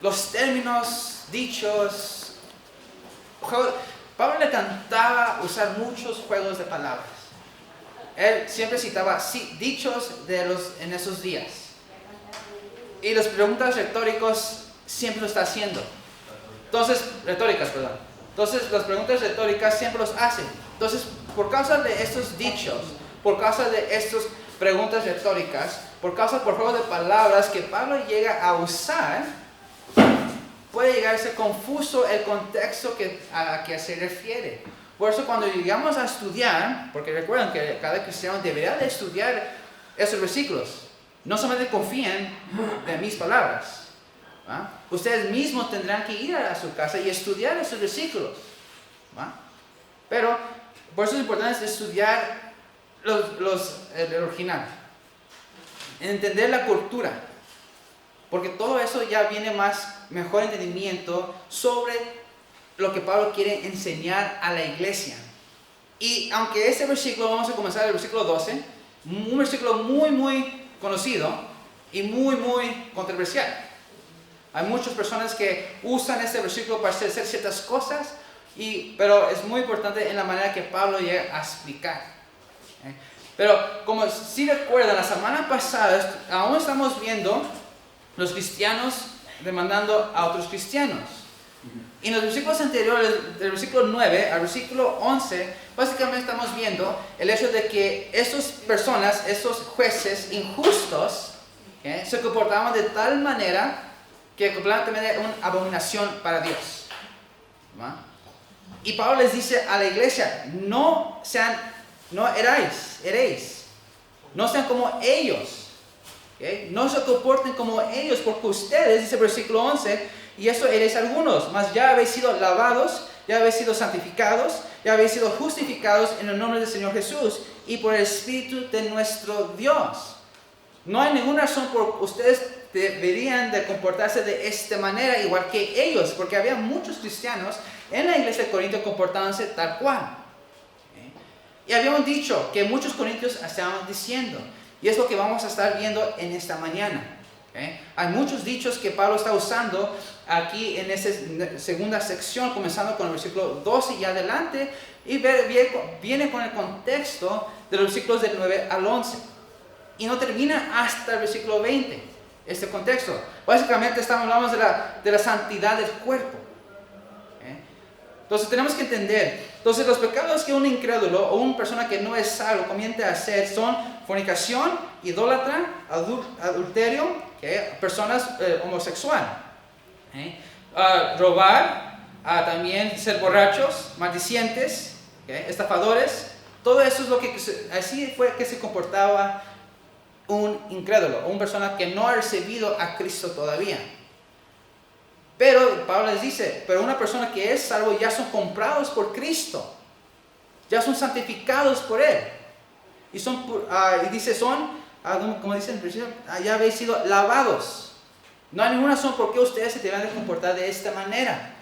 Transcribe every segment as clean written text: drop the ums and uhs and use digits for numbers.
los términos, dichos. Pablo le encantaba usar muchos juegos de palabras. Él siempre citaba dichos en esos días. Y las preguntas retóricas siempre lo está haciendo. Retóricas. Entonces, las preguntas retóricas siempre los hacen. Entonces, por causa de estos dichos, por causa de estas preguntas retóricas, por juego de palabras que Pablo llega a usar, puede llegar a ser confuso el contexto a que se refiere. Por eso cuando llegamos a estudiar, porque recuerden que cada cristiano debería de estudiar esos versículos, no solamente confíen en mis palabras. ¿Va? Ustedes mismos tendrán que ir a su casa y estudiar esos versículos. ¿Va? Pero por eso es importante estudiar el original, entender la cultura, porque todo eso ya viene mejor entendimiento sobre lo que Pablo quiere enseñar a la iglesia. Y aunque este versículo, vamos a comenzar el versículo 12, un versículo muy muy conocido y muy muy controversial. Hay muchas personas que usan este versículo para hacer ciertas cosas, pero es muy importante en la manera que Pablo llega a explicar. Pero como si recuerdan, la semana pasada aún estamos viendo los cristianos demandando a otros cristianos. Y en los versículos anteriores, del versículo 9 al versículo 11, básicamente estamos viendo el hecho de que estas personas, estos jueces injustos, se comportaban de tal manera que completamente era una abominación para Dios. ¿Va? Y Pablo les dice a la iglesia, no eréis, no sean como ellos. ¿Okay? No se comporten como ellos, porque ustedes, dice el versículo 11, y eso eréis algunos, mas ya habéis sido lavados, ya habéis sido santificados, ya habéis sido justificados en el nombre del Señor Jesús y por el Espíritu de nuestro Dios. No hay ninguna razón por ustedes deberían de comportarse de esta manera, igual que ellos, porque había muchos cristianos en la iglesia de Corinto comportándose tal cual. Y había un dicho que muchos corintios estaban diciendo, y es lo que vamos a estar viendo en esta mañana. Hay muchos dichos que Pablo está usando aquí en esta segunda sección, comenzando con el versículo 12 y adelante, y viene con el contexto de los versículos del 9 al 11. Y no termina hasta el versículo 20, este contexto. Básicamente hablando de la santidad del cuerpo. Entonces tenemos que entender, los pecados que un incrédulo o una persona que no es salvo comienza a hacer son fornicación, idólatra, adulterio, personas homosexuales, robar, también ser borrachos, maldicientes, estafadores. Todo eso es lo que así fue que se comportaba un incrédulo, o una persona que no ha recibido a Cristo todavía. Pero Pablo les dice, pero una persona que es salvo ya son comprados por Cristo, ya son santificados por Él. Y dice, como dice en el principio, ya habéis sido lavados. No hay ninguna razón por qué ustedes se deben de comportar de esta manera.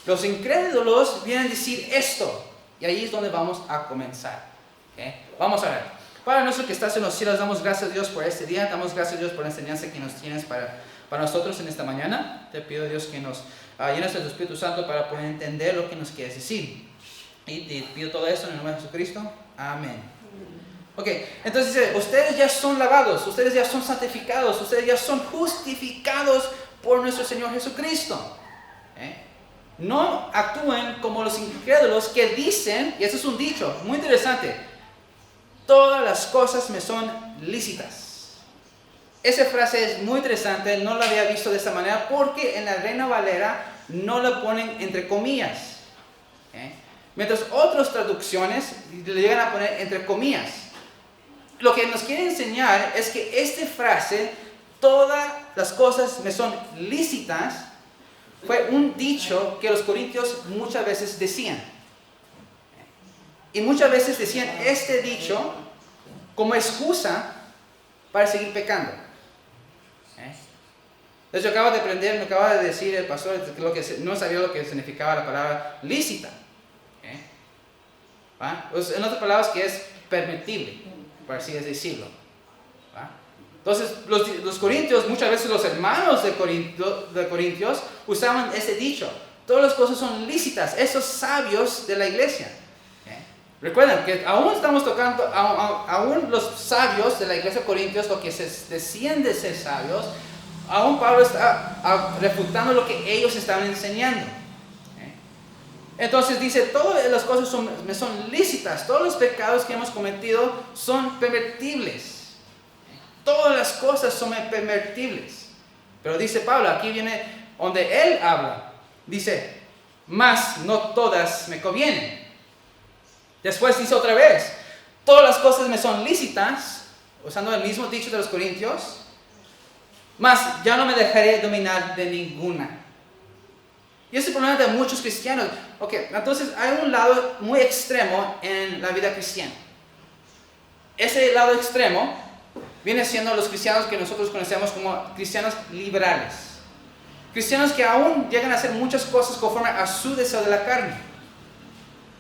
Los incrédulos vienen a decir esto, y ahí es donde vamos a comenzar. Vamos a ver. Padre nuestro que estás en los cielos, damos gracias a Dios por este día, damos gracias a Dios por la enseñanza que nos tienes para nosotros en esta mañana. Te pido, Dios, que nos llenes de tu Espíritu Santo para poder entender lo que nos quieres decir. Y te pido todo esto en el nombre de Jesucristo. Amén. Ok, entonces dice, ustedes ya son lavados, ustedes ya son santificados, ustedes ya son justificados por nuestro Señor Jesucristo. No actúen como los incrédulos que dicen, y eso es un dicho muy interesante, todas las cosas me son lícitas. Esa frase es muy interesante, no la había visto de esta manera porque en la Reina Valera no la ponen entre comillas. Mientras otras traducciones le llegan a poner entre comillas. Lo que nos quiere enseñar es que esta frase, todas las cosas me son lícitas, fue un dicho que los corintios muchas veces decían. Y muchas veces decían este dicho como excusa para seguir pecando. Entonces yo acabo de aprender, me acaba de decir el pastor que no sabía lo que significaba la palabra lícita. Pues en otras palabras, que es permitible, por así decirlo. Entonces, los corintios, muchas veces los hermanos de Corintios, usaban ese dicho. Todas las cosas son lícitas, esos sabios de la iglesia. Recuerden que aún estamos tocando, aún los sabios de la iglesia de Corintios, lo que se decían de ser sabios, aún Pablo está refutando lo que ellos estaban enseñando. Entonces dice, todas las cosas me son lícitas, todos los pecados que hemos cometido son permitibles. Todas las cosas son permitibles. Pero dice Pablo, aquí viene donde él habla. Dice, mas no todas me convienen. Después dice otra vez, todas las cosas me son lícitas, usando el mismo dicho de los corintios, mas ya no me dejaré dominar de ninguna. Y ese es el problema de muchos cristianos. Entonces hay un lado muy extremo en la vida cristiana. Ese lado extremo viene siendo los cristianos que nosotros conocemos como cristianos liberales. Cristianos que aún llegan a hacer muchas cosas conforme a su deseo de la carne.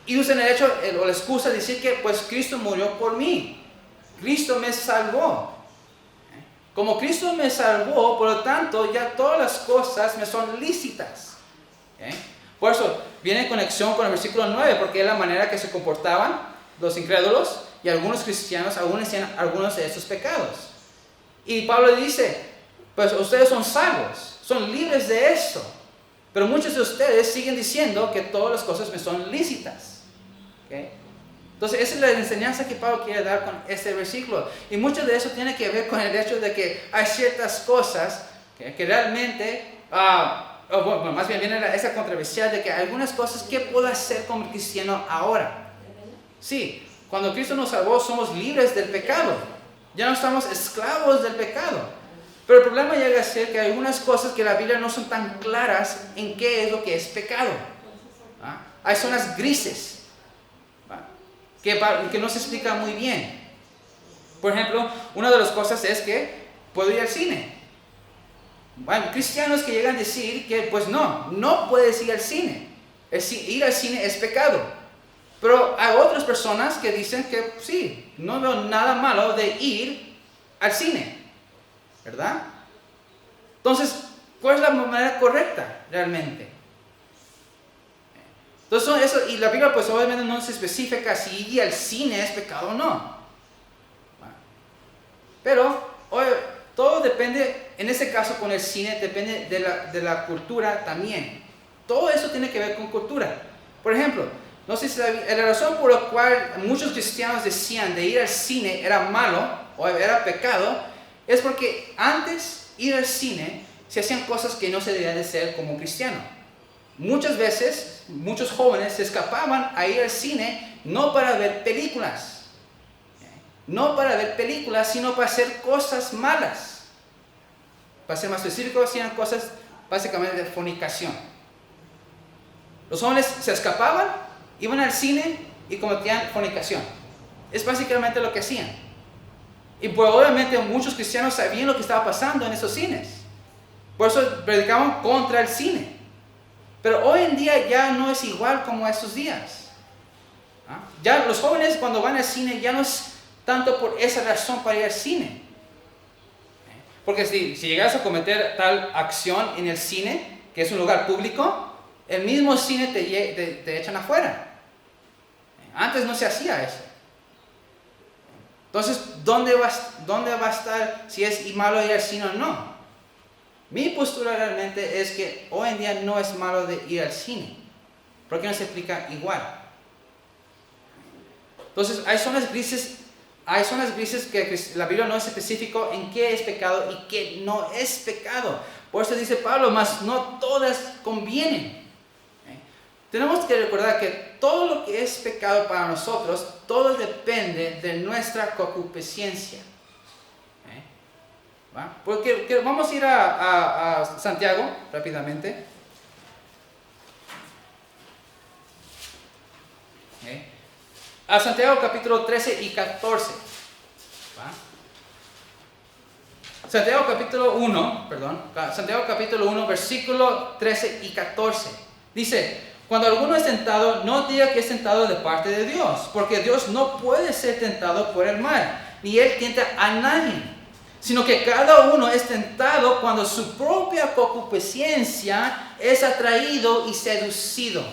Y usan el hecho o la excusa de decir que pues Cristo murió por mí. Cristo me salvó. Como Cristo me salvó, por lo tanto, ya todas las cosas me son lícitas. Por eso viene en conexión con el versículo 9, porque es la manera que se comportaban los incrédulos y algunos cristianos aún hacían algunos de esos pecados. Y Pablo dice, pues ustedes son salvos, son libres de esto. Pero muchos de ustedes siguen diciendo que todas las cosas me son lícitas. Entonces esa es la enseñanza que Pablo quiere dar con este versículo. Y mucho de eso tiene que ver con el hecho de que hay ciertas cosas que realmente, más bien viene esa controversia de que algunas cosas, ¿qué puedo hacer como cristiano ahora? Sí, cuando Cristo nos salvó somos libres del pecado. Ya no estamos esclavos del pecado. Pero el problema llega a ser que hay algunas cosas que la Biblia no son tan claras en qué es lo que es pecado. Hay zonas grises que no se explica muy bien. Por ejemplo, una de las cosas es que puedo ir al cine. Hay cristianos que llegan a decir que pues no puedes ir al cine. Ir al cine es pecado. Pero hay otras personas que dicen que sí, no veo nada malo de ir al cine. ¿Verdad? Entonces, ¿cuál es la manera correcta realmente? Entonces, eso, y la Biblia pues obviamente no se especifica si ir al cine es pecado o no. Pero todo depende, en este caso con el cine, depende de la cultura también. Todo eso tiene que ver con cultura. Por ejemplo, no sé si la razón por la cual muchos cristianos decían de ir al cine era malo o era pecado, es porque antes ir al cine se hacían cosas que no se debían de hacer como cristiano. Muchas veces, muchos jóvenes se escapaban a ir al cine no para ver películas. No para ver películas, sino para hacer cosas malas. Para ser más específico, hacían cosas básicamente de fornicación. Los jóvenes se escapaban, iban al cine y cometían fornicación. Es básicamente lo que hacían. Y pues obviamente muchos cristianos sabían lo que estaba pasando en esos cines. Por eso predicaban contra el cine. Pero hoy en día ya no es igual como esos días. Ya los jóvenes cuando van al cine ya no es tanto por esa razón para ir al cine. Porque si llegas a cometer tal acción en el cine, que es un lugar público, el mismo cine te echan afuera. Antes no se hacía eso. Entonces, ¿dónde va a estar si es malo ir al cine o no? Mi postura realmente es que hoy en día no es malo de ir al cine, porque no se explica igual. Entonces, hay zonas grises que la Biblia no es específico en qué es pecado y qué no es pecado. Por eso dice Pablo, mas no todas convienen. Tenemos que recordar que todo lo que es pecado para nosotros, todo depende de nuestra concupiscencia. Porque vamos a ir a Santiago rápidamente. A Santiago capítulo 13 y 14. Santiago capítulo 1, versículo 13 y 14. Dice, cuando alguno es tentado, no diga que es tentado de parte de Dios, porque Dios no puede ser tentado por el mal, ni Él tienta a nadie, sino que cada uno es tentado cuando su propia concupiscencia es atraído y seducido.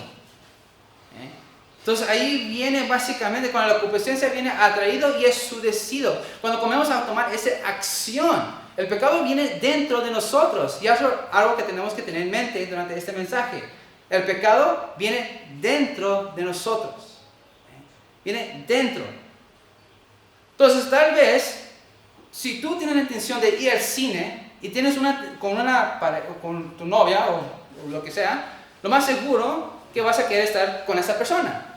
Entonces ahí viene básicamente, cuando la concupiscencia viene atraído y es seducido. Cuando comenzamos a tomar esa acción, el pecado viene dentro de nosotros. Y eso es algo que tenemos que tener en mente durante este mensaje. El pecado viene dentro de nosotros. Viene dentro. Entonces tal vez, si tú tienes la intención de ir al cine y tienes con tu novia o lo que sea, lo más seguro que vas a querer estar con esa persona.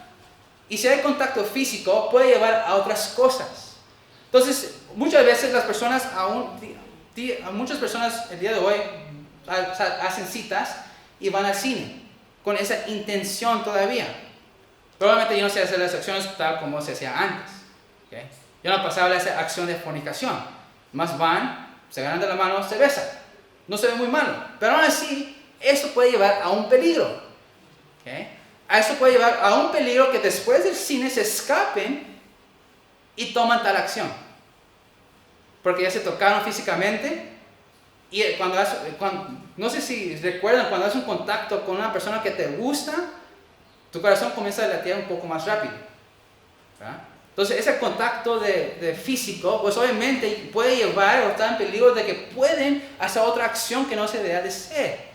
Y si hay contacto físico, puede llevar a otras cosas. Entonces, muchas veces muchas personas el día de hoy hacen citas y van al cine con esa intención todavía. Probablemente ya no se hacen las acciones tal como se hacía antes. ¿Okay? Ya no pasaba esa acción de fornicación. Más van, se agarran de la mano, se besan. No se ve muy malo. Pero aún así, eso puede llevar a un peligro. ¿Okay? A eso puede llevar a un peligro que después del cine se escapen y toman tal acción. Porque ya se tocaron físicamente y no sé si recuerdan, cuando haces un contacto con una persona que te gusta, tu corazón comienza a latir un poco más rápido. ¿Verdad? Entonces ese contacto de físico, pues obviamente puede llevar o estar en peligro de que pueden hacer otra acción que no se debe de hacer.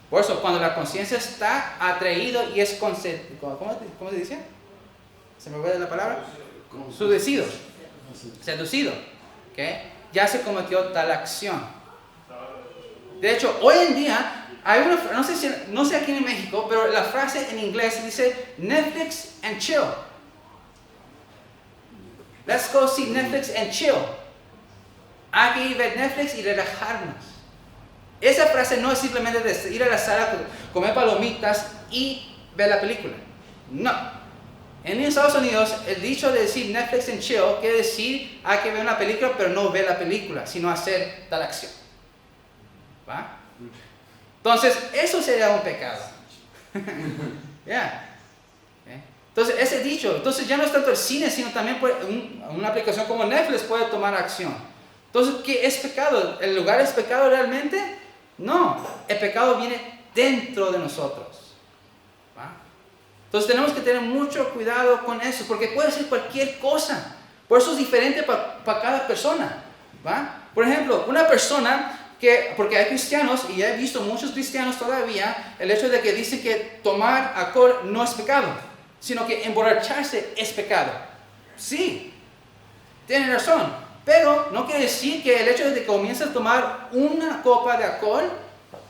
Por eso, cuando la conciencia está atraído y es ¿cómo se dice? ¿Se me olvida la palabra? Seducido. Seducido. ¿Okay? Ya se cometió tal acción. De hecho, hoy en día hay una, no sé aquí en México, pero la frase en inglés dice Netflix and chill. Let's go see Netflix and chill. Hay que ir a ver Netflix y relajarnos. Esa frase no es simplemente de ir a la sala, comer palomitas y ver la película. No. En Estados Unidos, el dicho de decir Netflix and chill quiere decir hay que ver una película, pero no ver la película, sino hacer tal acción. ¿Va? Entonces, eso sería un pecado. Yeah. Entonces, ese dicho, entonces ya no es tanto el cine, sino también una aplicación como Netflix puede tomar acción. Entonces, ¿qué es pecado? ¿El lugar es pecado realmente? No, el pecado viene dentro de nosotros. ¿Va? Entonces tenemos que tener mucho cuidado con eso, porque puede ser cualquier cosa. Por eso es diferente para cada persona. ¿Va? Por ejemplo, una persona porque hay cristianos, y he visto muchos cristianos todavía, el hecho de que dicen que tomar alcohol no es pecado, sino que emborracharse es pecado. Sí, tienen razón, pero no quiere decir que el hecho de que comiences a tomar una copa de alcohol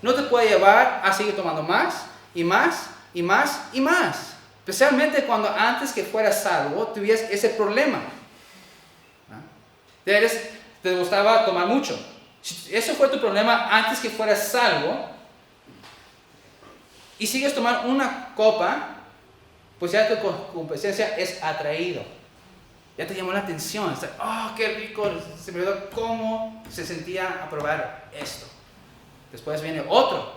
no te puede llevar a seguir tomando más y más y más y más. Especialmente cuando antes que fueras salvo tuvieras ese problema. Te gustaba tomar mucho. Si eso fue tu problema antes que fueras salvo y sigues tomando una copa, pues ya tu concupiscencia es atraído. Ya te llamó la atención. Oh, qué rico. Se me olvidó cómo se sentía a probar esto. Después viene otro.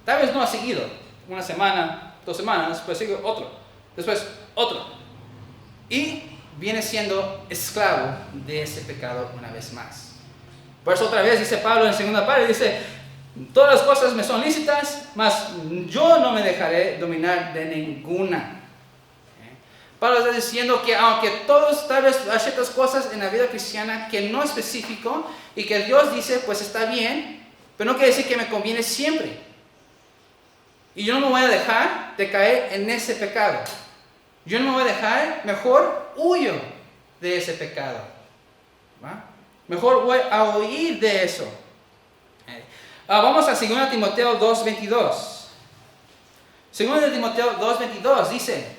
Tal vez no ha seguido. Una semana, 2 semanas, después sigue otro. Después otro. Y viene siendo esclavo de ese pecado una vez más. Por eso otra vez dice Pablo en segunda parte, dice, todas las cosas me son lícitas, mas yo no me dejaré dominar de ninguna. Pablo está diciendo que aunque todos tal vez hay ciertas cosas en la vida cristiana que no es específico y que Dios dice, pues está bien, pero no quiere decir que me conviene siempre. Y yo no me voy a dejar de caer en ese pecado. Yo no me voy a dejar, mejor huyo de ese pecado. ¿Va? Mejor voy a huir de eso. Vamos a 2 Timoteo 2:22. 2 Timoteo 2:22 dice,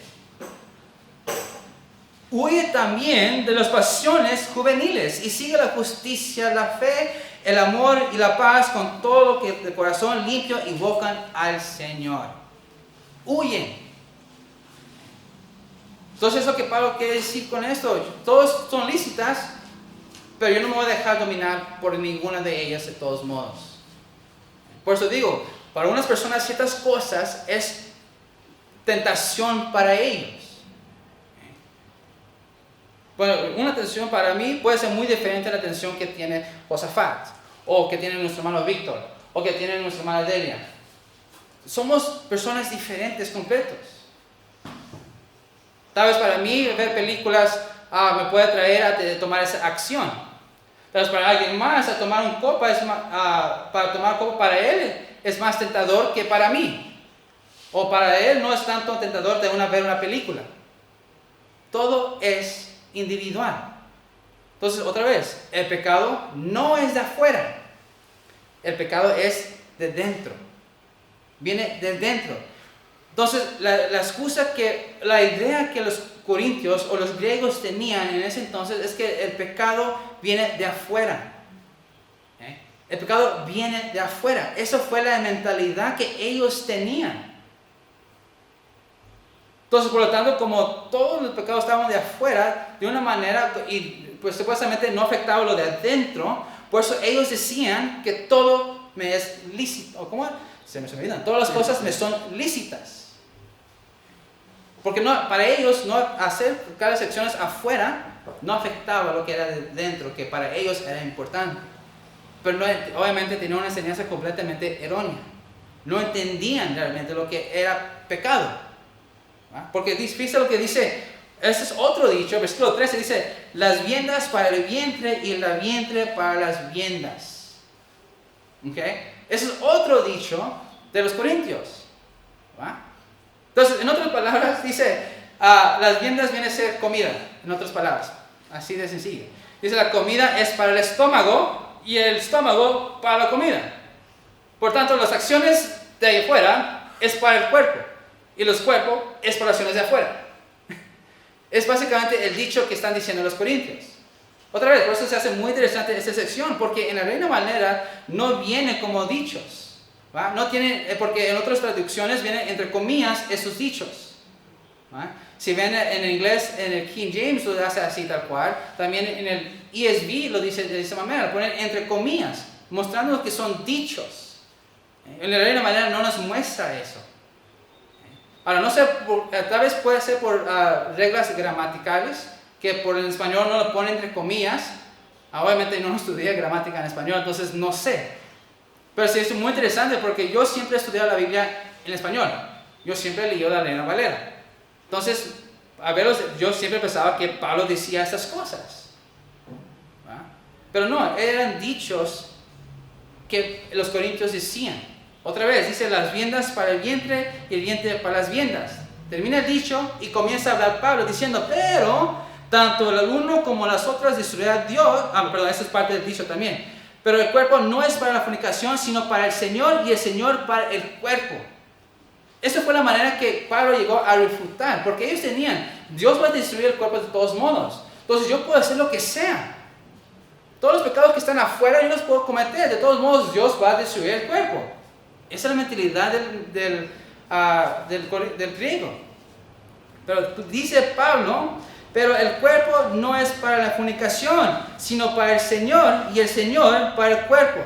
huye también de las pasiones juveniles y sigue la justicia, la fe, el amor y la paz con todo lo que de corazón limpio invocan al Señor. Huyen. Entonces, lo que Pablo quiere decir con esto, todos son lícitas, pero yo no me voy a dejar dominar por ninguna de ellas de todos modos. Por eso digo, para unas personas ciertas cosas es tentación para ellos. Bueno, una tensión para mí puede ser muy diferente a la tensión que tiene Josafat, o que tiene nuestro hermano Víctor, o que tiene nuestra hermana Delia. Somos personas diferentes, completos. Tal vez para mí ver películas me puede traer a tomar esa acción. Tal vez para alguien más a tomar una copa, para tomar copa para él es más tentador que para mí. O para él no es tanto tentador de ver una película. Todo es individual. Entonces, otra vez, el pecado no es de afuera. El pecado es de dentro. Viene de dentro. Entonces, la idea que los corintios o los griegos tenían en ese entonces es que el pecado viene de afuera. El pecado viene de afuera. Esa fue la mentalidad que ellos tenían. Entonces, por lo tanto, como todos los pecados estaban de afuera, de una manera, y pues supuestamente no afectaba lo de adentro, por eso ellos decían que todo me es lícito. ¿Cómo? Se me olvidan. Todas las cosas me son lícitas. Porque para ellos no hacer cada sección afuera no afectaba lo que era de dentro, que para ellos era importante. Pero obviamente tenían una enseñanza completamente errónea. No entendían realmente lo que era pecado. Porque fíjate lo que dice, este es otro dicho, versículo 13 dice, las viandas para el vientre y el vientre para las viandas. ¿Okay? Ese es otro dicho de los corintios. Entonces, en otras palabras, dice, las viandas viene a ser comida, en otras palabras, así de sencillo. Dice, la comida es para el estómago y el estómago para la comida. Por tanto, las acciones de ahí afuera es para el cuerpo. Y los cuerpos es para las acciones de afuera. Es básicamente el dicho que están diciendo los corintios. Otra vez, por eso se hace muy interesante esta sección, porque en la Reina Valera no viene como dichos. No tiene, porque en otras traducciones vienen entre comillas esos dichos. Si ven en inglés, en el King James lo hace así tal cual. También en el ESV lo dice de esa manera, lo ponen entre comillas, mostrando que son dichos. En la Reina Valera no nos muestra eso. Ahora, no sé, tal vez puede ser por reglas gramaticales, que por el español no lo ponen entre comillas. Obviamente no estudié gramática en español, entonces no sé. Pero sí es muy interesante porque yo siempre he estudiado la Biblia en español. Yo siempre he leído la Reina Valera. Entonces, yo siempre pensaba que Pablo decía estas cosas. Pero no, eran dichos que los corintios decían. Otra vez, dice las viandas para el vientre y el vientre para las viandas. Termina el dicho y comienza a hablar Pablo diciendo, pero tanto el uno como las otras destruirá Dios. Perdón, esa es parte del dicho también. Pero el cuerpo no es para la fornicación, sino para el Señor y el Señor para el cuerpo. Esa fue la manera que Pablo llegó a refutar, porque ellos tenían, Dios va a destruir el cuerpo de todos modos. Entonces yo puedo hacer lo que sea. Todos los pecados que están afuera yo los puedo cometer. De todos modos, Dios va a destruir el cuerpo. Esa es la mentalidad del griego. Pero dice Pablo, pero el cuerpo no es para la fornicación, sino para el Señor y el Señor para el cuerpo.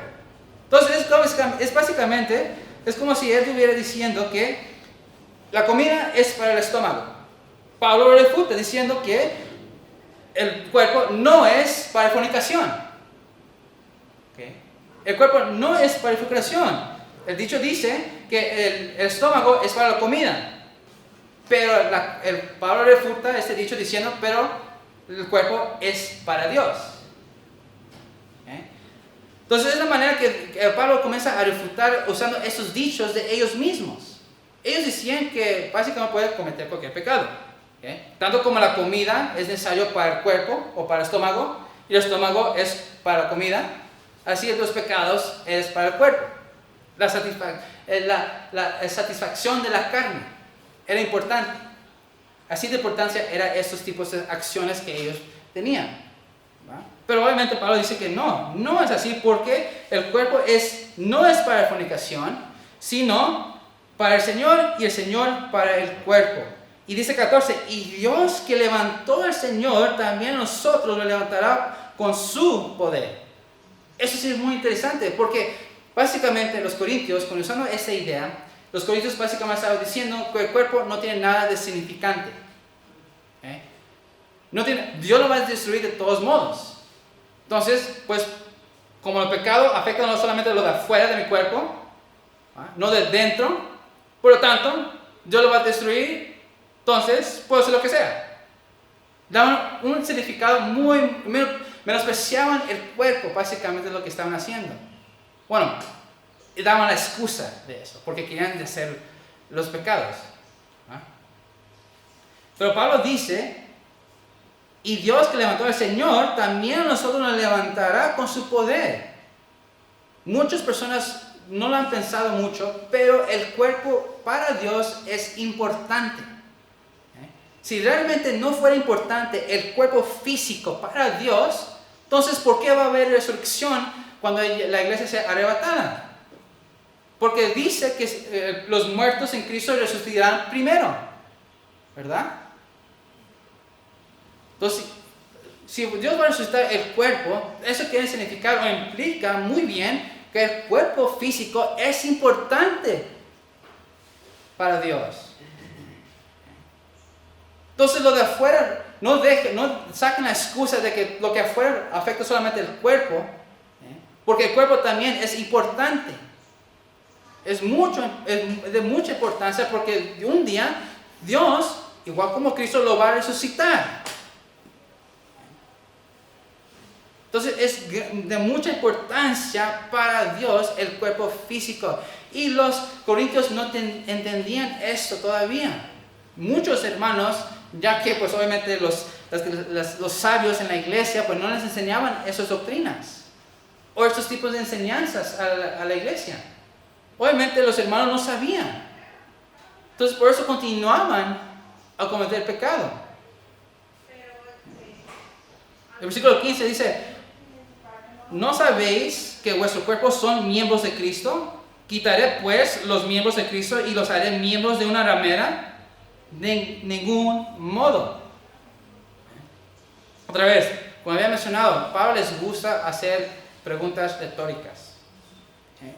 Entonces es básicamente, es como si él estuviera diciendo que la comida es para el estómago. Pablo lo refuta diciendo que el cuerpo no es para la fornicación. ¿Okay? El cuerpo no es para la fornicación. El dicho dice que el estómago es para la comida, pero Pablo refuta este dicho diciendo, pero el cuerpo es para Dios. Entonces es la manera que Pablo comienza a refutar usando esos dichos de ellos mismos. Ellos decían que básicamente puede cometer cualquier pecado. Tanto como la comida es necesario para el cuerpo o para el estómago, y el estómago es para la comida, así los pecados es para el cuerpo. La satisfacción de la carne era importante. Así de importancia eran estos tipos de acciones que ellos tenían. Pero obviamente Pablo dice que no es así, porque el cuerpo no es para la fornicación, sino para el Señor y el Señor para el cuerpo. Y dice 14, y Dios que levantó al Señor, también nosotros lo levantará con su poder. Eso sí es muy interesante, porque básicamente los corintios, usando esa idea, los corintios básicamente estaban diciendo que el cuerpo no tiene nada de significante. Dios lo va a destruir de todos modos. Entonces, pues, como el pecado afecta no solamente lo de afuera de mi cuerpo, no de dentro, por lo tanto, Dios lo va a destruir, entonces puedo hacer lo que sea. Daban un significado menospreciaban el cuerpo, básicamente lo que estaban haciendo. Bueno, daban la excusa de eso, porque querían hacer los pecados. Pero Pablo dice, y Dios que levantó al Señor, también a nosotros nos levantará con su poder. Muchas personas no lo han pensado mucho, pero el cuerpo para Dios es importante. Si realmente no fuera importante el cuerpo físico para Dios, entonces ¿por qué va a haber resurrección cuando la iglesia sea arrebatada? Porque dice que los muertos en Cristo resucitarán primero, ¿verdad? Entonces, si Dios va a resucitar el cuerpo, eso quiere significar o implica muy bien que el cuerpo físico es importante para Dios. Entonces lo de afuera, no saquen la excusa de que lo que afuera afecta solamente el cuerpo, porque el cuerpo también es importante. Es de mucha importancia porque un día Dios, igual como Cristo, lo va a resucitar. Entonces es de mucha importancia para Dios el cuerpo físico. Y los corintios no entendían esto todavía. Muchos hermanos, ya que pues obviamente los sabios en la iglesia pues no les enseñaban esas doctrinas o estos tipos de enseñanzas a la iglesia. Obviamente los hermanos no sabían. Entonces por eso continuaban a cometer pecado. El versículo 15 dice, ¿no sabéis que vuestros cuerpos son miembros de Cristo? ¿Quitaré pues los miembros de Cristo y los haré miembros de una ramera? De ningún modo. Otra vez, como había mencionado, a Pablo les gusta hacer preguntas retóricas.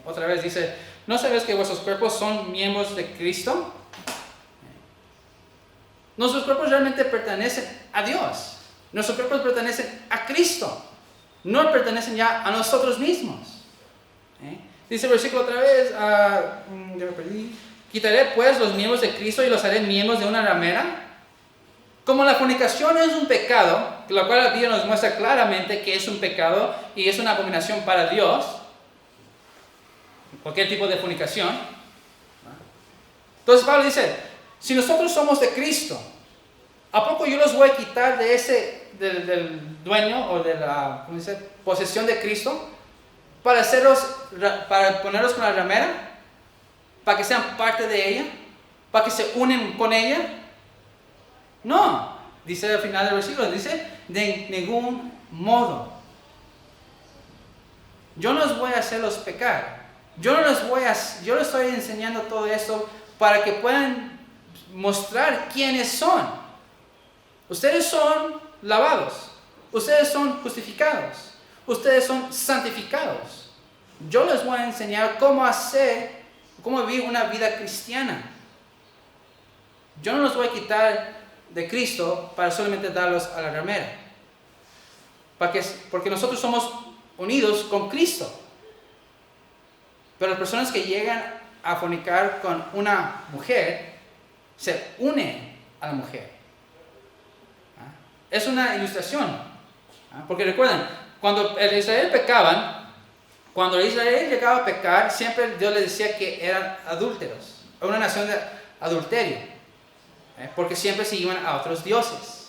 Otra vez dice, ¿no sabéis que vuestros cuerpos son miembros de Cristo? Nuestros cuerpos realmente pertenecen a Dios. Nuestros cuerpos pertenecen a Cristo. No pertenecen ya a nosotros mismos. Dice el versículo otra vez, ya me perdí. ¿Quitaré pues los miembros de Cristo y los haré miembros de una ramera? Como la fornicación es un pecado, lo cual la Biblia nos muestra claramente que es un pecado y es una abominación para Dios, cualquier tipo de fornicación. Entonces Pablo dice, si nosotros somos de Cristo, ¿a poco yo los voy a quitar de del dueño o de la posesión de Cristo para ponerlos con la ramera? ¿Para que sean parte de ella? ¿Para que se unen con ella? No, dice al final del versículo, dice, de ningún modo. Yo no los voy a hacerlos pecar. Yo les estoy enseñando todo esto para que puedan mostrar quiénes son. Ustedes son lavados. Ustedes son justificados. Ustedes son santificados. Yo les voy a enseñar cómo vivir una vida cristiana. Yo no los voy a quitar de Cristo para solamente darlos a la ramera. Porque nosotros somos unidos con Cristo. Pero las personas que llegan a fornicar con una mujer, se unen a la mujer. Es una ilustración. Porque recuerden, cuando Israel pecaban, cuando Israel llegaba a pecar, siempre Dios les decía que eran adúlteros, una nación de adulterio, porque siempre se iban a otros dioses.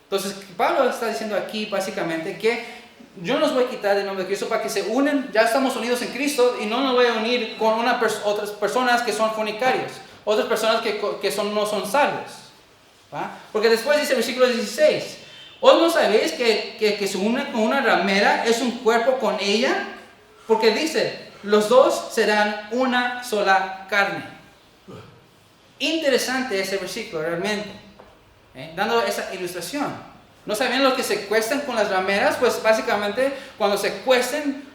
Entonces, Pablo está diciendo aquí básicamente que yo no los voy a quitar del nombre de Cristo para que se unen, ya estamos unidos en Cristo y no nos voy a unir con otras personas que son fornicarios, otras personas que no son salvos. Porque después dice el versículo 16, ¿os no sabéis que se une con una ramera es un cuerpo con ella? Porque dice, los dos serán una sola carne. Interesante ese versículo realmente, dando esa ilustración. ¿No sabían los que se cuestan con las rameras? Pues básicamente cuando se cuesten,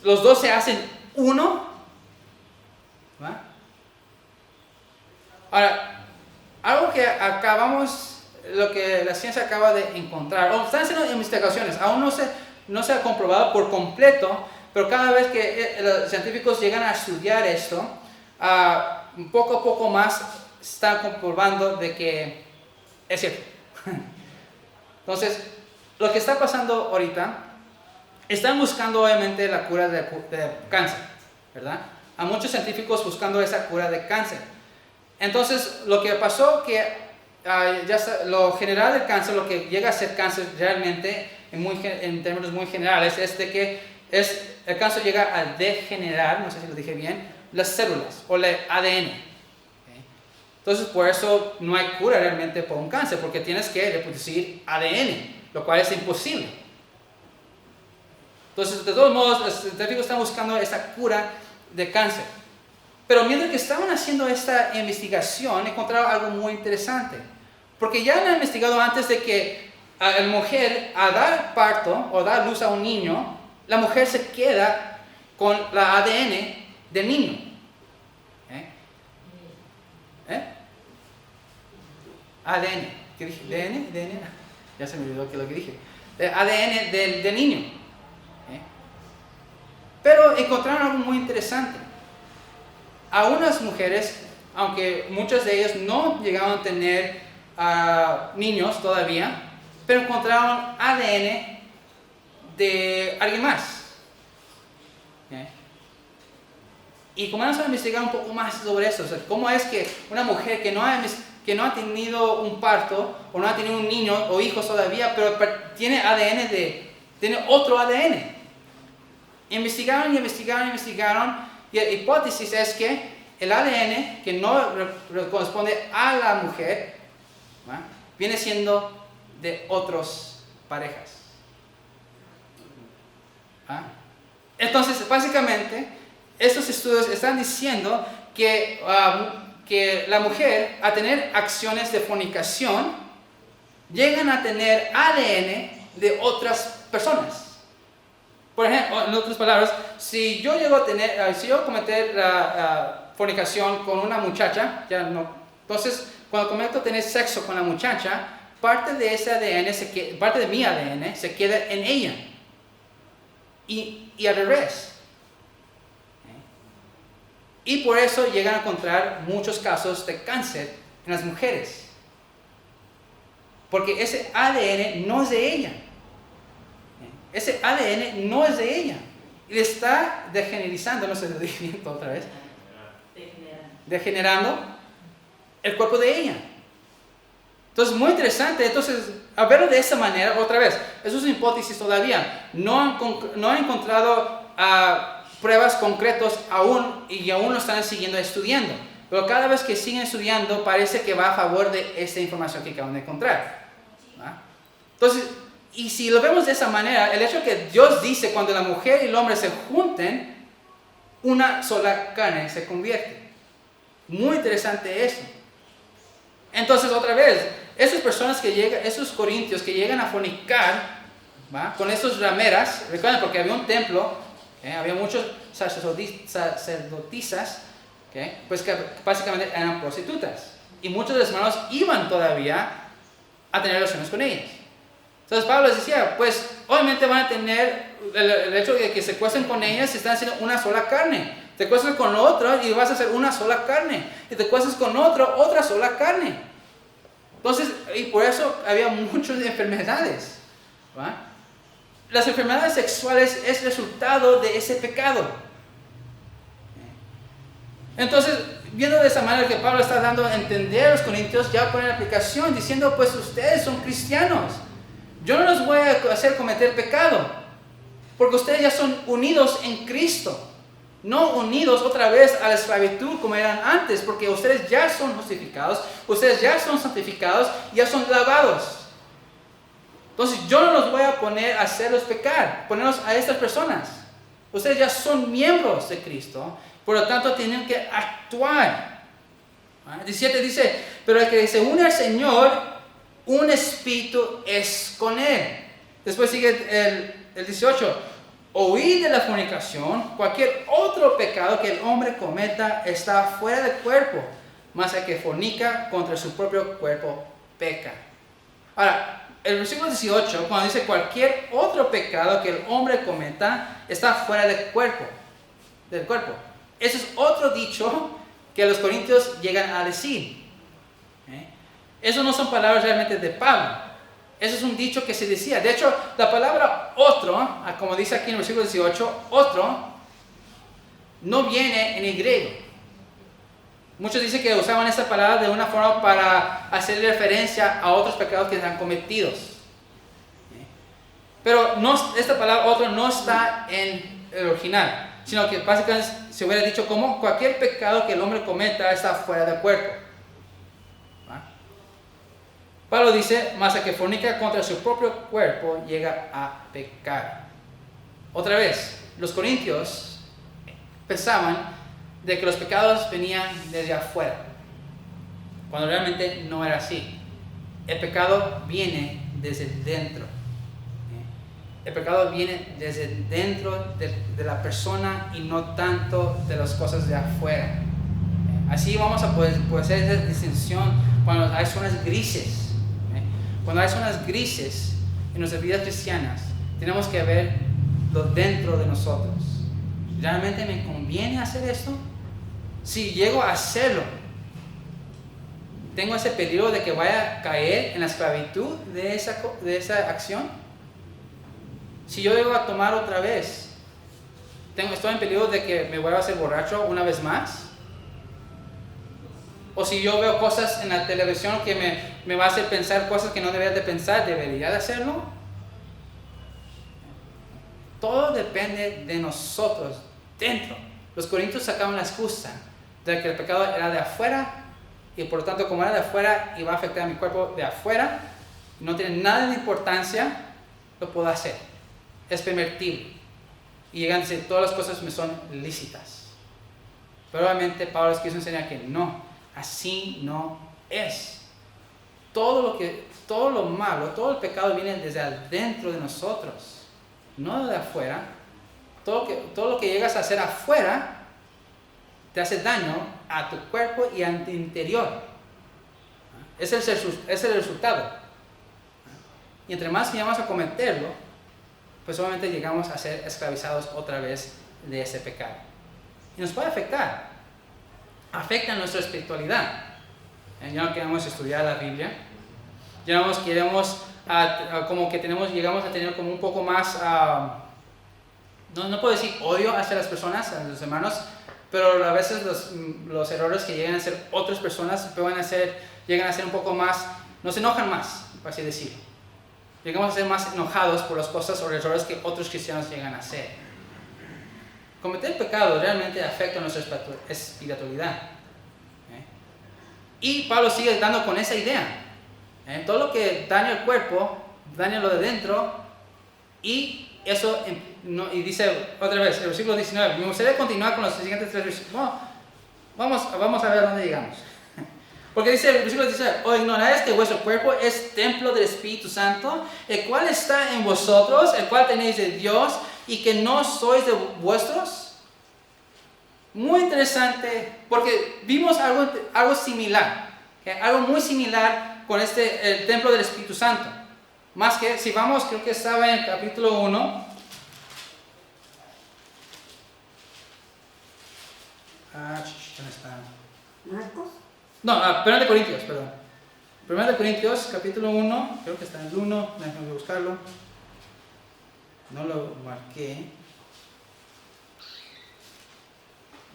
los dos se hacen uno. Ahora, algo que acabamos lo que la ciencia acaba de encontrar, o están haciendo investigaciones, aún no se ha comprobado por completo, pero cada vez que los científicos llegan a estudiar esto, poco a poco más están comprobando de que es cierto. Entonces, lo que está pasando ahorita, están buscando obviamente la cura de cáncer, ¿verdad? A muchos científicos buscando esa cura de cáncer. Entonces, lo que pasó que lo general del cáncer, lo que llega a ser cáncer realmente, en términos muy generales, es de que el cáncer llega a degenerar, no sé si lo dije bien, las células o el ADN. ¿Okay? Entonces, por eso no hay cura realmente por un cáncer, porque tienes que reproducir ADN, lo cual es imposible. Entonces, de todos modos, los científicos están buscando esa cura de cáncer. Pero mientras que estaban haciendo esta investigación, encontraron algo muy interesante. Porque ya han investigado antes de que la mujer, a dar parto o dar luz a un niño, la mujer se queda con la ADN del niño. ADN. ¿Qué dije? ¿DN? Ya se me olvidó lo que dije. ADN del niño. Pero encontraron algo muy interesante. A unas mujeres, aunque muchas de ellas no llegaron a tener niños todavía, pero encontraron ADN de alguien más. Y comenzamos a investigar un poco más sobre eso. O sea, cómo es que una mujer que no ha tenido un parto, o no ha tenido un niño o hijos todavía, pero tiene tiene otro ADN. Investigaron, y la hipótesis es que el ADN que no corresponde a la mujer, ¿va?, viene siendo de otras parejas. ¿Va? Entonces, básicamente, estos estudios están diciendo que la mujer, a tener acciones de fornicación, llegan a tener ADN de otras personas. Por ejemplo, en otras palabras, si yo cometer fornicación con una muchacha, ya no. Entonces, cuando cometo tener sexo con la muchacha, parte de ese ADN, parte de mi ADN, se queda en ella. Y al revés. Y por eso llegan a encontrar muchos casos de cáncer en las mujeres. Porque ese ADN no es de ella. Ese ADN no es de ella. Y le está degenerizando, no sé si lo dije bien otra vez. Degenerando el cuerpo de ella. Entonces, muy interesante. Entonces, a verlo de esa manera, otra vez, eso es una hipótesis todavía. No han encontrado pruebas concretas aún, y aún lo están siguiendo estudiando. Pero cada vez que siguen estudiando, parece que va a favor de esta información que acaban de encontrar. ¿Va? Entonces, y si lo vemos de esa manera, el hecho que Dios dice cuando la mujer y el hombre se junten, una sola carne se convierte. Muy interesante eso. Entonces, otra vez, esas personas esos corintios que llegan a fornicar, ¿va?, con esas rameras, recuerden, porque había un templo, había muchos sacerdotisas, pues que básicamente eran prostitutas. Y muchos de los hermanos iban todavía a tener relaciones con ellas. Entonces Pablo les decía, pues obviamente van a tener el hecho de que se cuesten con ellas, están haciendo una sola carne. Te cuestas con otro y vas a hacer una sola carne. Y te cuestas con otro, otra sola carne. Entonces, y por eso había muchas enfermedades. ¿Va? Las enfermedades sexuales es resultado de ese pecado. Entonces, viendo de esa manera que Pablo está dando a entender a los corintios, ya ponen aplicación, diciendo, pues ustedes son cristianos. Yo no los voy a hacer cometer pecado, porque ustedes ya son unidos en Cristo, no unidos otra vez a la esclavitud como eran antes, porque ustedes ya son justificados, ustedes ya son santificados, ya son lavados. Entonces yo no los voy a poner a hacerlos pecar, ponerlos a estas personas. Ustedes ya son miembros de Cristo, por lo tanto tienen que actuar. 17 dice, pero el que se une al Señor, un espíritu es con él. Después sigue el 18. Huid de la fornicación. Cualquier otro pecado que el hombre cometa está fuera del cuerpo, mas el que fornica contra su propio cuerpo peca. Ahora, el versículo 18, cuando dice cualquier otro pecado que el hombre cometa, está fuera del cuerpo. Ese es otro dicho que los corintios llegan a decir. Eso no son palabras realmente de Pablo. Eso es un dicho que se decía. De hecho, la palabra otro, como dice aquí en el versículo 18, otro, no viene en el griego. Muchos dicen que usaban esta palabra de una forma para hacer referencia a otros pecados que están cometidos. Pero esta palabra otro no está en el original, sino que básicamente se hubiera dicho como cualquier pecado que el hombre cometa está fuera del cuerpo. Pablo dice, mas el que fornica contra su propio cuerpo llega a pecar. Otra vez, los corintios pensaban de que los pecados venían desde afuera, cuando realmente no era así. El pecado viene desde dentro. El pecado viene desde dentro de la persona y no tanto de las cosas de afuera. Así vamos a poder hacer esa distinción cuando hay zonas grises. Cuando hay zonas grises en nuestras vidas cristianas, tenemos que ver lo dentro de nosotros. ¿Realmente me conviene hacer esto? Si llego a hacerlo, ¿tengo ese peligro de que vaya a caer en la esclavitud de esa acción? Si yo llego a tomar otra vez, ¿estoy en peligro de que me vuelva a hacer borracho una vez más? O si yo veo cosas en la televisión que me va a hacer pensar cosas que no debería de pensar, ¿debería de hacerlo? Todo depende de nosotros dentro. Los corintios sacaban la excusa de que el pecado era de afuera y por lo tanto como era de afuera y va a afectar a mi cuerpo de afuera, no tiene nada de importancia, lo puedo hacer. Es permitible. Y llegan a decir, todas las cosas me son lícitas. Pero obviamente Pablo les quiso enseñar que no. Así no es. Todo lo malo, todo el pecado viene desde adentro de nosotros, no de afuera. Todo lo que llegas a hacer afuera te hace daño a tu cuerpo y a tu interior. Ese es el resultado. Y entre más llegamos a cometerlo, pues obviamente llegamos a ser esclavizados otra vez de ese pecado. Y nos puede afectar. Afecta nuestra espiritualidad. Ya no queremos estudiar la Biblia. Ya no queremos, como que llegamos a tener como un poco más, no puedo decir odio hacia las personas, a los hermanos, pero a veces los errores que llegan a hacer otras personas llegan a ser un poco más, nos enojan más, por así decirlo. Llegamos a ser más enojados por las cosas o los errores que otros cristianos llegan a hacer. Cometer pecado realmente afecta a nuestra espiritualidad. Y Pablo sigue dando con esa idea. Todo lo que daña el cuerpo, daña lo de dentro. Y eso, y dice otra vez, el versículo 19. Me gustaría continuar con los siguientes 3 versículos. Vamos a ver dónde llegamos. Porque dice el versículo 19, ¿o ignoráis que vuestro cuerpo es templo del Espíritu Santo, el cual está en vosotros, el cual tenéis de Dios, y que no sois de vuestros? Muy interesante, porque vimos algo similar, algo muy similar con el templo del Espíritu Santo. Más que, si vamos, creo que estaba en el capítulo 1. ¿Dónde está? ¿Marcos? No, 1 de Corintios, perdón. 1 de Corintios, capítulo 1, creo que está en el 1, déjame buscarlo. No lo marqué.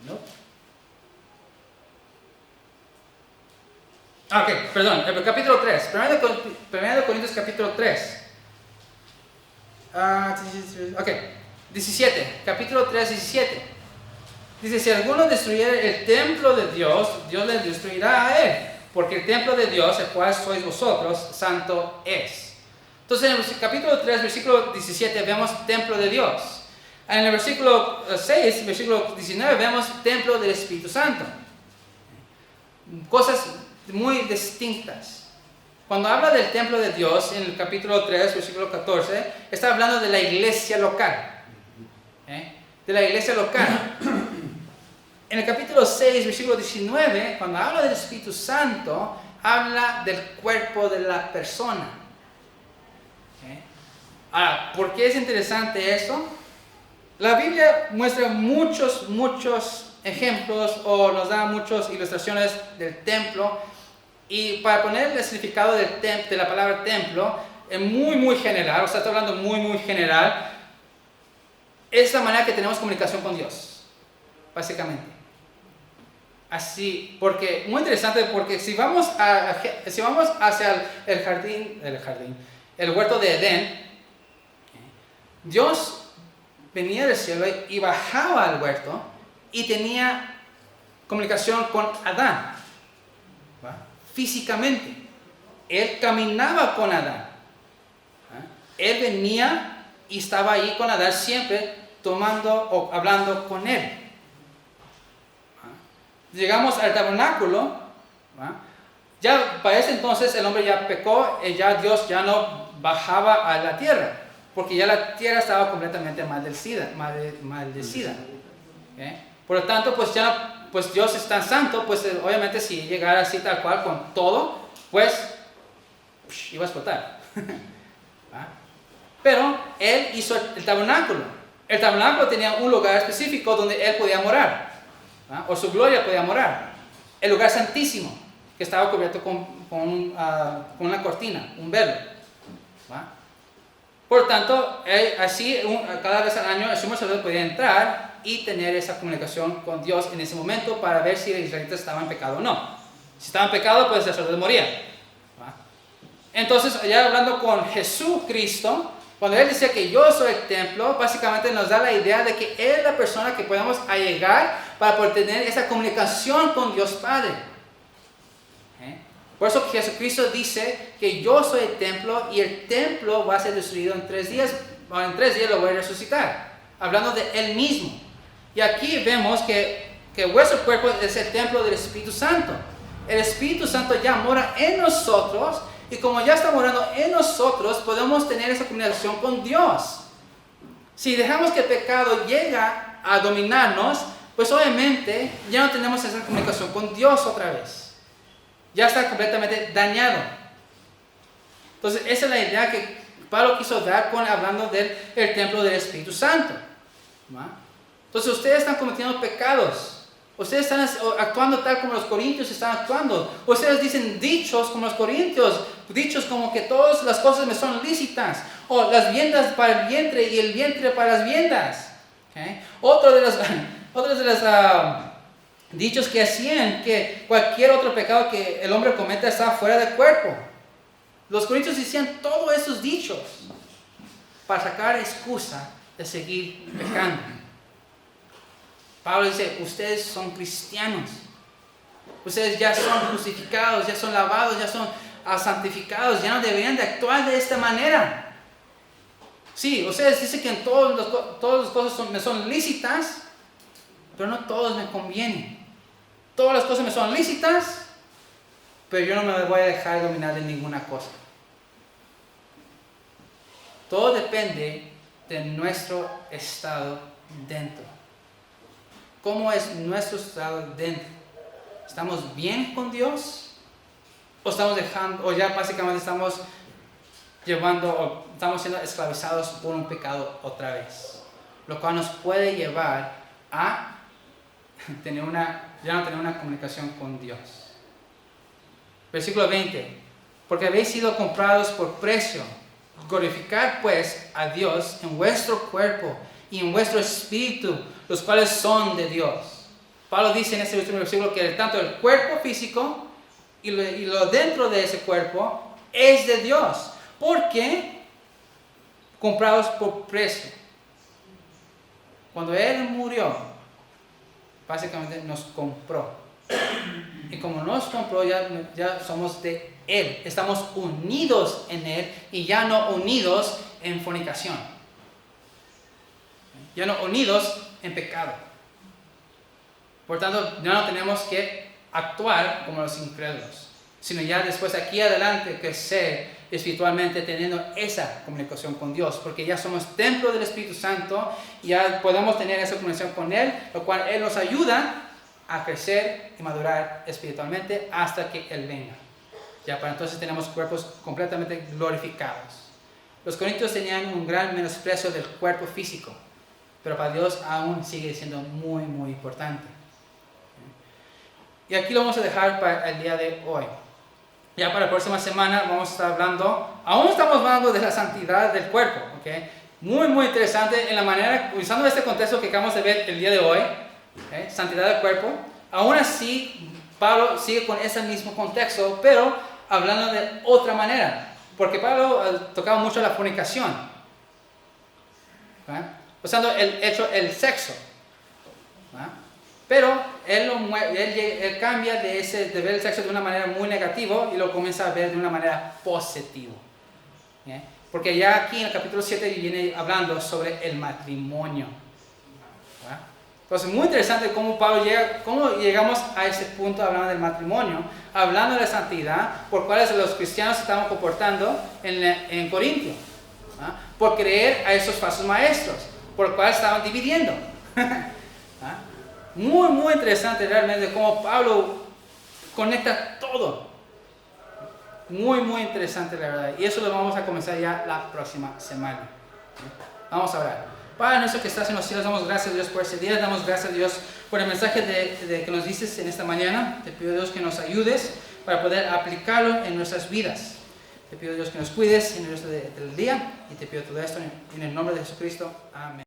No. Ok, perdón, el capítulo 3. 1 de Corintios, capítulo 3. Ok, 17, capítulo 3, 17. Dice, si alguno destruyere el templo de Dios, Dios le destruirá a él, porque el templo de Dios, el cual sois vosotros, santo es. Entonces en el capítulo 3, versículo 17, vemos templo de Dios. En el versículo 6, versículo 19, vemos templo del Espíritu Santo. Cosas muy distintas. Cuando habla del templo de Dios, en el capítulo 3, versículo 14, está hablando de la iglesia local. De la iglesia local. En el capítulo 6, versículo 19, cuando habla del Espíritu Santo, habla del cuerpo de la persona. Ahora, ¿por qué es interesante esto? La Biblia muestra muchos ejemplos o nos da muchas ilustraciones del templo. Y para poner el significado de la palabra templo, es muy general, o sea, estoy hablando muy general, es la manera que tenemos comunicación con Dios, básicamente. Así, porque, muy interesante, porque si vamos hacia el huerto de Edén, Dios venía del cielo y bajaba al huerto y tenía comunicación con Adán, ¿va? Físicamente. Él caminaba con Adán. Él venía y estaba ahí con Adán siempre tomando o hablando con él. Llegamos al tabernáculo. Ya para ese entonces el hombre ya pecó y ya Dios ya no bajaba a la tierra, porque ya la tierra estaba completamente maldecida. Por lo tanto, pues Dios es tan santo, pues obviamente si llegara así tal cual con todo, pues iba a explotar. Pero Él hizo el tabernáculo. El tabernáculo tenía un lugar específico donde Él podía morar, o su gloria podía morar. El lugar santísimo, que estaba cubierto con una cortina, un velo. Por lo tanto, cada vez al año el sumo sacerdote podía entrar y tener esa comunicación con Dios en ese momento para ver si los israelitas estaban en pecado o no. Si estaban en pecado, pues el sacerdote moría. Entonces, ya hablando con Jesucristo, cuando Él decía que yo soy el templo, básicamente nos da la idea de que Él es la persona que podemos allegar para poder tener esa comunicación con Dios Padre. Por eso Jesucristo dice que yo soy el templo y el templo va a ser destruido en 3 días. En 3 días lo voy a resucitar. Hablando de Él mismo. Y aquí vemos que vuestro cuerpo es el templo del Espíritu Santo. El Espíritu Santo ya mora en nosotros. Y como ya está morando en nosotros, podemos tener esa comunicación con Dios. Si dejamos que el pecado llegue a dominarnos, pues obviamente ya no tenemos esa comunicación con Dios otra vez. Ya está completamente dañado. Entonces, esa es la idea que Pablo quiso dar hablando del templo del Espíritu Santo. Entonces, ustedes están cometiendo pecados. Ustedes están actuando tal como los corintios están actuando. Ustedes dicen dichos como los corintios. Dichos como que todas las cosas me son lícitas. O las viandas para el vientre y el vientre para las viandas. Otro de los dichos que hacían que cualquier otro pecado que el hombre cometa está fuera del cuerpo. Los corintios decían todos esos dichos para sacar excusa de seguir pecando. Pablo dice, ustedes son cristianos. Ustedes ya son justificados, ya son lavados, ya son santificados, ya no deberían de actuar de esta manera. Sí, ustedes dicen que todas las cosas me son lícitas, pero no todos me convienen. Todas las cosas me son lícitas, pero yo no me voy a dejar dominar de ninguna cosa. Todo depende de nuestro estado dentro. ¿Cómo es nuestro estado dentro? ¿Estamos bien con Dios? ¿O ya básicamente estamos siendo esclavizados por un pecado otra vez? Lo cual nos puede llevar a ya no tener una comunicación con Dios. Versículo 20. Porque habéis sido comprados por precio. Glorificad pues a Dios en vuestro cuerpo y en vuestro espíritu, los cuales son de Dios. Pablo dice en este último versículo que tanto el cuerpo físico y lo dentro de ese cuerpo es de Dios. ¿Por qué? Comprados por precio. Cuando Él murió, básicamente nos compró. Y como nos compró, ya somos de Él. Estamos unidos en Él y ya no unidos en fornicación. Ya no unidos en pecado. Por tanto, ya no tenemos que actuar como los incrédulos, sino ya después aquí adelante crecer espiritualmente teniendo esa comunicación con Dios, porque ya somos templo del Espíritu Santo, ya podemos tener esa comunicación con Él, lo cual Él nos ayuda a crecer y madurar espiritualmente hasta que Él venga. Ya para entonces tenemos cuerpos completamente glorificados. Los corintios tenían un gran menosprecio del cuerpo físico, pero para Dios aún sigue siendo muy, muy importante. Y aquí lo vamos a dejar para el día de hoy. Ya para la próxima semana vamos a estar hablando, aún estamos hablando de la santidad del cuerpo, ¿okay? Muy, muy interesante en la manera, usando este contexto que acabamos de ver el día de hoy, ¿okay? Santidad del cuerpo. Aún así, Pablo sigue con ese mismo contexto, pero hablando de otra manera. Porque Pablo tocaba mucho la fornicación, ¿okay? Usando el sexo, ¿okay? Pero él cambia de ver el sexo de una manera muy negativa y lo comienza a ver de una manera positiva, ¿okay? Porque ya aquí en el capítulo 7 viene hablando sobre el matrimonio, ¿okay? Entonces, muy interesante cómo llegamos a ese punto hablando del matrimonio, hablando de la santidad, por cuales los cristianos se estaban comportando en Corintio, ¿ah? Por creer a esos falsos maestros, por cuales estaban dividiendo. ¿Ah? Muy, muy interesante realmente cómo Pablo conecta todo. Muy, muy interesante la verdad. Y eso lo vamos a comenzar ya la próxima semana. Vamos a orar. Padre nuestro que estás en los cielos, damos gracias a Dios por ese día, damos gracias a Dios por el mensaje que nos dices en esta mañana. Te pido Dios que nos ayudes para poder aplicarlo en nuestras vidas. Te pido Dios que nos cuides en el resto del día y te pido todo esto en el nombre de Jesucristo. Amén.